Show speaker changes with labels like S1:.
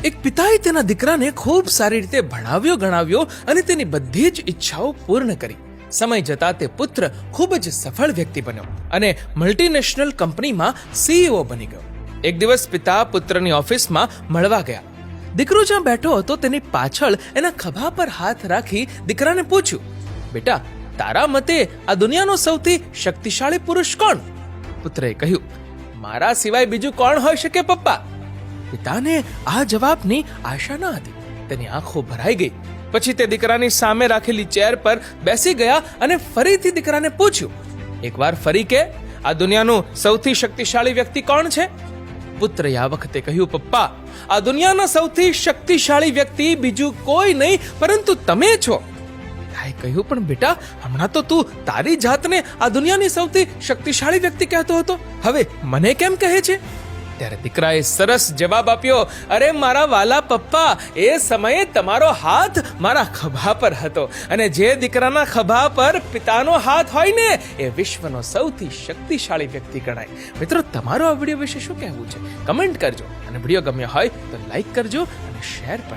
S1: એક પિતાએ તેના દીકરાને ખૂબ સારી રીતે ભણાવ્યો ગણાવ્યો અને તેની બધી જ ઈચ્છાઓ પૂર્ણ કરી. સમય જતા તે પુત્ર ખૂબ જ સફળ વ્યક્તિ બન્યો અને મલ્ટીનેશનલ કંપનીમાં CEO બની ગયો. એક દિવસ પિતા પુત્રની ઓફિસમાં મળવા ગયા. દીકરો જ્યાં બેઠો હતો તેની પાછળ એના ખભા પર હાથ રાખી દીકરાને પૂછ્યું, બેટા, તારા મતે આ દુનિયાનો સૌથી શક્તિશાળી પુરુષ કોણ? પુત્રએ કહ્યું, મારા સિવાય બીજું કોણ હોઈ શકે પપ્પા? પિતાને આ જવાબની આશા ન હતી. તેની આંખો ભરાઈ ગઈ. પછી તે દીકરાની સામે રાખેલી ચેર પર બેસી ગયા અને ફરીથી દીકરાને પૂછ્યું, એકવાર ફરી કે આ દુનિયાનું સૌથી શક્તિશાળી વ્યક્તિ કોણ છે? પુત્રએ આ વખતે કહ્યું, પપ્પા, આ દુનિયાનો સૌથી શક્તિશાળી વ્યક્તિ બીજું કોઈ નહીં પરંતુ તમે છો. પિતાએ કહ્યું, પણ બેટા, હમણાં તો તું તારી જાતને આ દુનિયાની સૌથી શક્તિશાળી વ્યક્તિ કહેતો હતો, હવે મને કેમ કહે છે? ત્યારે દીકરાએ સરસ જવાબ આપ્યો, અરે મારા વાલા પપ્પા, એ સમયે તમારો હાથ મારા ખભા પર હતો અને જે દીકરાના ખભા પર પિતાનો હાથ હોય ને એ વિશ્વનો સૌથી શક્તિશાળી વ્યક્તિ ગણાય. મિત્રો, તમારો આ વિડીયો વિશે શું કહેવું છે? કમેન્ટ કરજો અને વિડીયો ગમ્યો હોય તો લાઈક કરજો અને શેર પણ